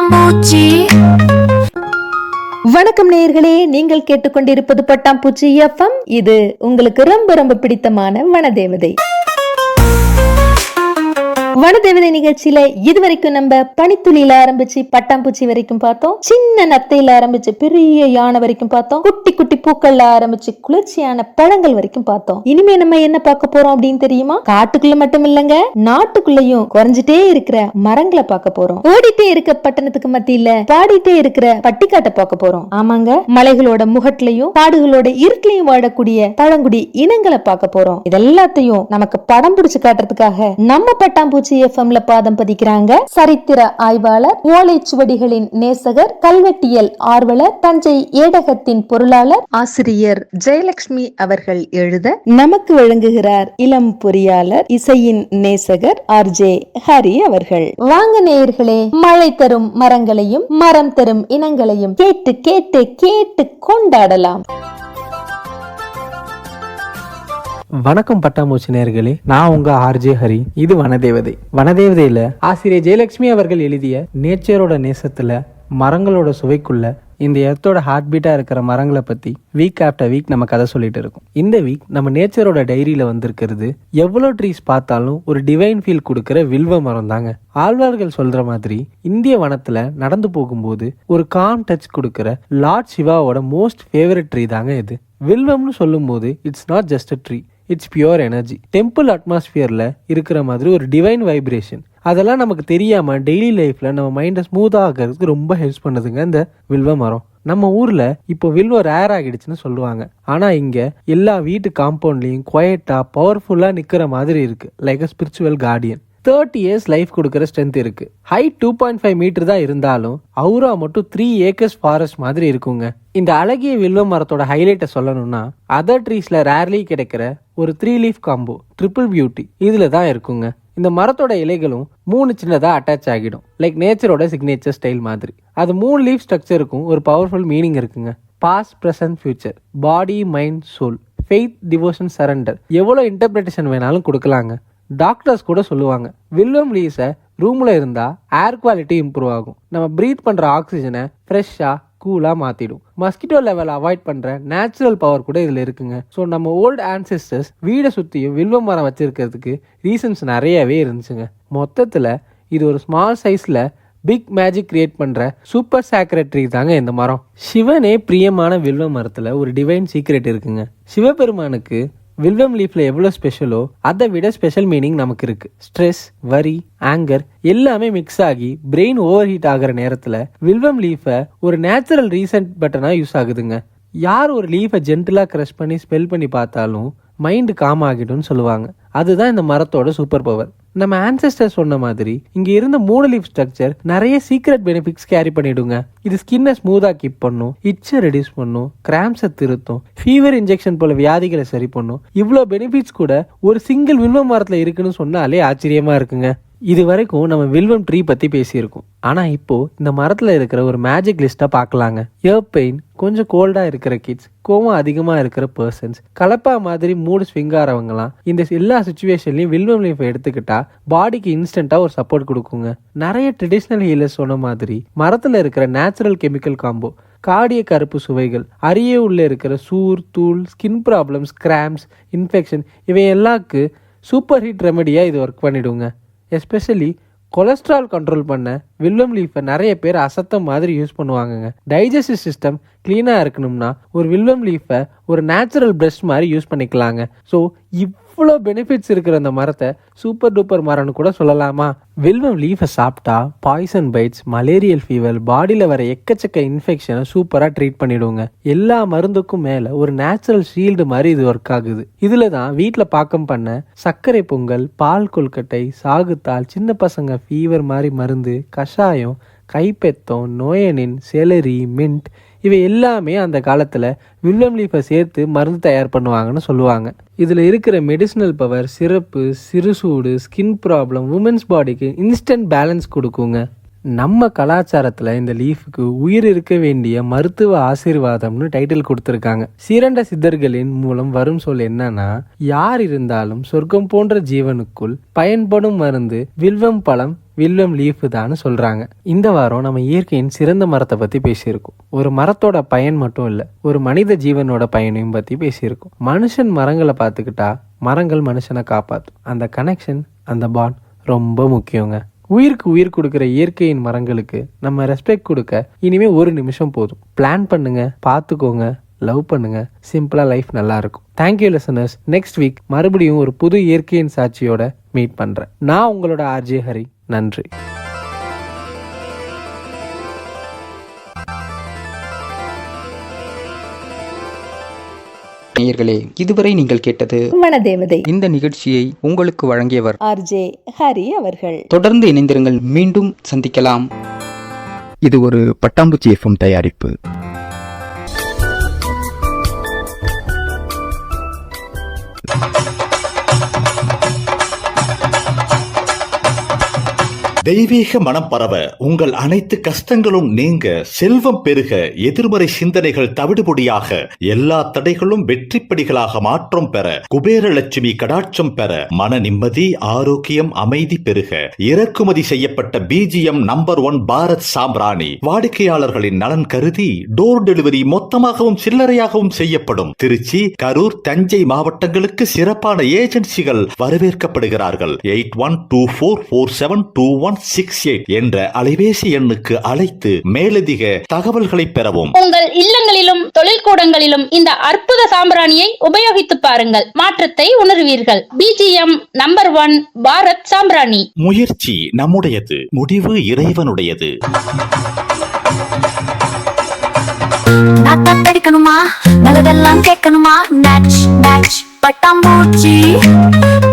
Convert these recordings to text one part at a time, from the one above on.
பட்டாம்பூச்சி. வணக்கம் நேயர்களே, நீங்கள் கேட்டுக்கொண்டிருப்பது பட்டாம்பூச்சி எஃப்எம். இது உங்களுக்கு ரொம்ப ரொம்ப பிடித்தமான வனதேவதை. வனதேவதை நிகழ்ச்சியில இதுவரைக்கும் நம்ம பனித்துளியில ஆரம்பிச்சு பட்டாம்பூச்சி வரைக்கும் பார்த்தோம். சின்ன நத்தையில ஆரம்பிச்சு பெரிய யானை வரைக்கும் பார்த்தோம். குட்டி குட்டி பூக்கள்ல ஆரம்பிச்சு குளிர்ச்சியான பழங்கள் வரைக்கும் பார்த்தோம். இனிமே நம்ம என்ன பார்க்க போறோம் அப்படின்னு தெரியுமா? காட்டுக்குள்ள மட்டும் இல்லங்க, நாட்டுக்குள்ளயும் குறைஞ்சிட்டே இருக்கிற மரங்களை பார்க்க போறோம். ஓடிட்டே இருக்க பட்டணத்துக்கு மத்தியில பாடிட்டே இருக்கிற பட்டிக்காட்டை பார்க்க போறோம். ஆமாங்க, மலைகளோட முகட்லையும் காடுகளோட இருட்டிலையும் வாழக்கூடிய பழங்குடி இனங்களை பார்க்க போறோம். இதெல்லாத்தையும் நமக்கு படம் பிடிச்சு காட்டுறதுக்காக நம்ம பட்டாம்பூச்சி எஃப்எம்ல பாதம் பதிக்கிறாங்க சரித்திர ஆய்வாளர், ஓலைச்சுவடிகளின் நேசகர், கல்வெட்டியல் ஆர்வலர், தஞ்சை ஏடகத்தின் பொருளாளர், ஆசிரியர் ஜெயலட்சுமி அவர்கள் எழுத நமக்கு வழங்குகிறார் இளம் பொறியாளர், இசையின் நேசகர் ஆர்ஜே ஹரி அவர்கள். வாங்க நேயர்களே, மழை தரும் மரங்களையும் மரம் தரும் இனங்களையும் கேட்டு கேட்டு கேட்டு கொண்டாடலாம். வணக்கம் பட்டாம்பூச்சி நேயர்களே, நான் உங்க ஆர்ஜே ஹரி. இது வனதேவதை. வனதேவதையில ஆசிரியர் ஜெயலட்சுமி அவர்கள் எழுதிய நேச்சரோட நேசத்துல மரங்களோட சுவைக்குள்ள இந்த எர்த்தோட ஹார்ட் பீட்டா இருக்கிற மரங்களை பத்தி வீக் ஆஃப்டர் வீக் நம்ம கதை சொல்லிட்டு இருக்கோம். இந்த வீக் நம்ம நேச்சரோட டைரியில வந்திருக்கிறது எவ்வளவு ட்ரீஸ் பார்த்தாலும் ஒரு டிவைன் ஃபீல் கொடுக்கிற வில்வ மரம் தாங்க. ஆழ்வார்கள் சொல்ற மாதிரி இந்திய வனத்துல நடந்து போகும்போது ஒரு காம் டச் கொடுக்கிற லார்ட் சிவாவோட மோஸ்ட் ஃபேவரட் ட்ரீ தாங்க இது. வில்வம்னு சொல்லும் போது it's not just a tree, it's pure energy. Temple அட்மாஸ்பியர்ல இருக்கிற மாதிரி ஒரு டிவைன் வைப்ரேஷன். அதெல்லாம் நமக்கு தெரியாம டெய்லி லைஃப்ல நம்ம மைண்டை ஸ்மூத் ஆகிறதுக்கு ரொம்ப ஹெல்ப் பண்ணுதுங்க இந்த வில்வ மரம். நம்ம ஊர்ல இப்போ வில்வம் ரேர் ஆகிடுச்சுன்னு சொல்லுவாங்க. ஆனா இங்க எல்லா வீட்டு காம்பவுண்ட்லயும் குவைட்டா பவர்ஃபுல்லா நிக்கிற மாதிரி இருக்கு. Like a spiritual Guardian. 30 years life கொடுக்குற ஸ்ட்ரென்த் இருக்கு. ஹைட் 2.5 மீட்டர் தான் இருந்தாலும் அவுரா மட்டும் 3 acres ஃபாரஸ்ட் மாதிரி இருக்குங்க. இந்த அழகிய வில்வ மரத்தோட ஹைலைட்டை சொல்லணும்னா அதர் ட்ரீஸ்ல ரேர்லி கிடைக்கிற ஒரு 3 leaf காம்போ ட்ரிபிள் பியூட்டி இதுல தான் இருக்குங்க. இந்த மரத்தோட இலைகளும் 3 சின்னதா அட்டாச் ஆகிடும், லைக் நேச்சரோட சிக்னேச்சர் ஸ்டைல் மாதிரி. அது 3 லீஃப் ஸ்ட்ரக்சருக்கும் ஒரு பவர்ஃபுல் மீனிங் இருக்குங்க. Past, present, future, body, mind, soul, faith, devotion, surrender, எவ்வளோ இன்டர்பிரிட்டேஷன் வேணாலும் கொடுக்கலாங்க. டாக்டர்ஸ் கூட சொல்லுவாங்க வில்வம் லீவ்ஸை ரூம்ல இருந்தா ஏர் குவாலிட்டி இம்ப்ரூவ் ஆகும். நம்ம பிரீத் பண்ற ஆக்சிஜனை ஃப்ரெஷ்ஷா கூலா மாத்திடும். மஸ்கிட்டோ லெவல் அவாய்ட் பண்ற நேச்சுரல் பவர் கூட இதுல இருக்குங்க. ஸோ நம்ம ஓல்டு ஆன்செஸ்டர்ஸ் வீடை சுத்தியும் வில்வ மரம் வச்சிருக்கிறதுக்கு ரீசன்ஸ் நிறையவே இருந்துச்சுங்க. மொத்தத்துல இது ஒரு ஸ்மால் சைஸ்ல பிக் மேஜிக் கிரியேட் பண்ற சூப்பர் சாக்ரெட் ட்ரீ தாங்க இந்த மரம். சிவனே பிரியமான வில்வ மரத்துல ஒரு டிவைன் சீக்ரெட் இருக்குங்க. சிவபெருமானுக்கு வில்வம் லீஃப்ல எவ்வளவு ஸ்பெஷலோ அதை விட ஸ்பெஷல் மீனிங் நமக்கு இருக்கு. ஸ்ட்ரெஸ், வரி, ஆங்கர் எல்லாமே மிக்ஸ் ஆகி பிரெயின் ஓவர் ஹீட் ஆகிற நேரத்துல வில்வம் லீஃபை ஒரு நேச்சுரல் ரீசெட் பட்டனா யூஸ் ஆகுதுங்க. யார் ஒரு லீஃபை ஜென்டிலா கிரஷ் பண்ணி ஸ்பெல் பண்ணி பார்த்தாலும் மைண்ட் காம் ஆகிடும்னு சொல்லுவாங்க. அதுதான் இந்த மரத்தோட சூப்பர் பவர். நம்ம ஆன்செஸ்டர் சொன்ன மாதிரி இங்க இருந்த 3 லீஃப் ஸ்ட்ரக்சர் நிறைய சீக்ரெட் பெனிஃபிட்ஸ் கேரி பண்ணிடுங்க. இது ஸ்கின்னை ஸ்மூதா கீப் பண்ணும், இட்சை ரெடியூஸ் பண்ணும், கிராம்ஸை திருத்தும், ஃபீவர் இன்ஜெக்ஷன் போல வியாதிகளை சரி பண்ணும். இவ்வளோ பெனிஃபிட்ஸ் கூட ஒரு சிங்கிள் வில்வ மரத்துல இருக்குன்னு சொன்னாலே ஆச்சரியமா இருக்குங்க. இது வரைக்கும் நம்ம வில்வம் ட்ரீ பத்தி பேசியிருக்கோம். ஆனா இப்போ இந்த மரத்துல இருக்கிற ஒரு மேஜிக் லிஸ்டா பார்க்கலாங்க. இயர் பெயின், கொஞ்சம் கோல்டா இருக்கிற கிட்ஸ், கோவம் அதிகமா இருக்கிற பர்சன்ஸ், கலப்பா மாதிரி மூடு ஸ்விங் ஆறவங்கலாம் இந்த எல்லா சுச்சுவேஷன்லயும் வில்வம் லீஃப் எடுத்துக்கிட்டா பாடிக்கு இன்ஸ்டன்டா ஒரு சப்போர்ட் கொடுக்குங்க. நிறைய ட்ரெடிஷ்னல் ஹீலர்ஸ் சொன்ன மாதிரி மரத்துல இருக்கிற நேச்சுரல் கெமிக்கல் காம்போ, காடிய கருப்பு சுவைகள், அரிய உள்ள இருக்கிற சூர், தூள், ஸ்கின் ப்ராப்ளம்ஸ், கிராம்ஸ், இன்ஃபெக்ஷன் இவை எல்லாருக்கு சூப்பர் ஹீட் ரெமெடியா இது ஒர்க் பண்ணிடுங்க. எஸ்பெஷலி கொலஸ்ட்ரால் கண்ட்ரோல் பண்ண வில்வம் லீஃபை நிறைய பேர் அசத்தம் மாதிரி யூஸ் பண்ணுவாங்கங்க. டைஜஸ்டிவ் சிஸ்டம் கிளீனா இருக்கணும்னா ஒரு வில்வம் லீஃபை ஒரு நேச்சுரல் பிரஷ் மாதிரி யூஸ் பண்ணிக்கலாங்க. ஸோ இவ்வளோ பெனிஃபிட்ஸ் இருக்கிற அந்த மரத்தை சூப்பர் டூப்பர் மரம்னு கூட சொல்லலாமா? வில்வம் லீஃபை சாப்பிட்டா பாய்சன் பைட்ஸ், மலேரியல் ஃபீவர், பாடியில் வர எக்கச்சக்க இன்ஃபெக்ஷனை சூப்பராக ட்ரீட் பண்ணிடுவோங்க. எல்லா மருந்துக்கும் மேலே ஒரு நேச்சுரல் ஷீல்டு மாதிரி இது ஒர்க் ஆகுது. இதில் தான் வீட்டில் பாக்கம் பண்ண சர்க்கரை பொங்கல், பால் கொல்கட்டை, சாகுத்தால், சின்ன பசங்க ஃபீவர் மாதிரி மருந்து, கஷாயம், கைப்பெத்தம், நோயனின், செலரி, மின்ட் இவை எல்லாமே அந்த காலத்துல வில்வம் லீஃபை சேர்த்து மருந்து தயார் பண்ணுவாங்கன்னு சொல்லுவாங்க. இதுல இருக்கிற மெடிசினல் பவர், சிறப்பு, சிறுசூடு, ஸ்கின் ப்ராப்ளம், உமன்ஸ் பாடிக்கு இன்ஸ்டன்ட் பேலன்ஸ் கொடுக்குங்க. நம்ம கலாச்சாரத்துல இந்த லீஃபுக்கு உயிர் இருக்க வேண்டிய மருத்துவ ஆசீர்வாதம்னு டைட்டில் கொடுத்திருக்காங்க. சிறந்த சித்தர்களின் மூலம் வரும் சொல் என்னன்னா, யார் இருந்தாலும் சொர்க்கம் போன்ற ஜீவனுக்குள் பயன்படும் மருந்து வில்வம் பழம் வில்வம் லீஃப் தான் சொல்றாங்க. இந்த வாரம் நம்ம இயற்கையின் சிறந்த மரத்தை பத்தி பேசியிருக்கோம். ஒரு மரத்தோட பயன் மட்டும் இல்ல, ஒரு மனித ஜீவனோட பயனையும் பத்தி பேசியிருக்கோம். மனுஷன் மரங்களை பார்த்துக்கிட்டா மரங்கள் மனுஷனை காப்பாத்தும். அந்த கனெக்ஷன், அந்த பாண்ட் ரொம்ப முக்கியங்க. உயிருக்கு உயிர் கொடுக்கிற இயற்கையின் மரங்களுக்கு நம்ம ரெஸ்பெக்ட் கொடுக்க இனிமே ஒரு நிமிஷம் போதும். பிளான் பண்ணுங்க, பார்த்துக்கோங்க, லவ் பண்ணுங்க. சிம்பிளா லைஃப் நல்லா இருக்கும். Thank you listeners. நெக்ஸ்ட் வீக் மறுபடியும் ஒரு புது இயற்கையின் சாட்சியோட மீட் பண்றேன். நான் உங்களோட ஆர்ஜே ஹரி. நன்றி. நேயர்களே, இதுவரை நீங்கள் கேட்டது வனதேவதை. இந்த நிகழ்ச்சியை உங்களுக்கு வழங்கியவர் ஆர்ஜே ஹரி அவர்கள். தொடர்ந்து இணைந்திருங்கள். மீண்டும் சந்திக்கலாம். இது ஒரு பட்டாம்பூச்சி எஃப்எம் தயாரிப்பு. தெய்வீக மனம் பரவ, உங்கள் அனைத்து கஷ்டங்களும் நீங்க, செல்வம் பெருக, எதிர்மறை சிந்தனைகள் தவிடுபொடியாக, எல்லா தடைகளும் வெற்றிப்படிகளாக மாற்றம் பெற, குபேரலட்சுமி கடாட்சம் பெற, மன நிம்மதி, ஆரோக்கியம், அமைதி பெருக, இறக்குமதி செய்யப்பட்ட BGM நம்பர் 1 பாரத் சாம்பிராணி வாடிக்கையாளர்களின் நலன் கருதி டோர் டெலிவரி மொத்தமாகவும் சில்லறையாகவும் செய்யப்படும். திருச்சி, கரூர், தஞ்சை மாவட்டங்களுக்கு சிறப்பான ஏஜென்சிகள் வரவேற்கப்படுகிறார்கள். 8124472168 என்ற அலைபேசி எண்ணுக்கு அழைத்து மேலதிக தகவல்களை பெறவும். உங்கள் இல்லங்களிலும் தொழில்கூடங்களிலும் இந்த அற்புத சாம்பிராணியை உபயோகித்து பாருங்கள். மாற்றத்தை உணர்வீர்கள். BGM நம்பர் 1 பாரத் சாம்பிராணி. முயற்சி நம்முடையது, முடிவு இறைவனுடையது. அடிக்கணுமா, நல்லதெல்லாம் கேட்கணுமா, நேச் நேச் பட்டாம்பூச்சி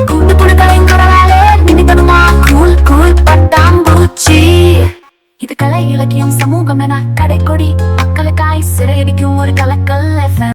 கூட்டு புழுக்களின் வேலை நினைக்கணுமா, கூல் கூல் பட்டாம்பூச்சி. இது கலை இலக்கியம் சமூகம் என கடைக்கொடி மக்களுக்காய் சிறையடிக்கும் ஒரு கலக்கல் FM.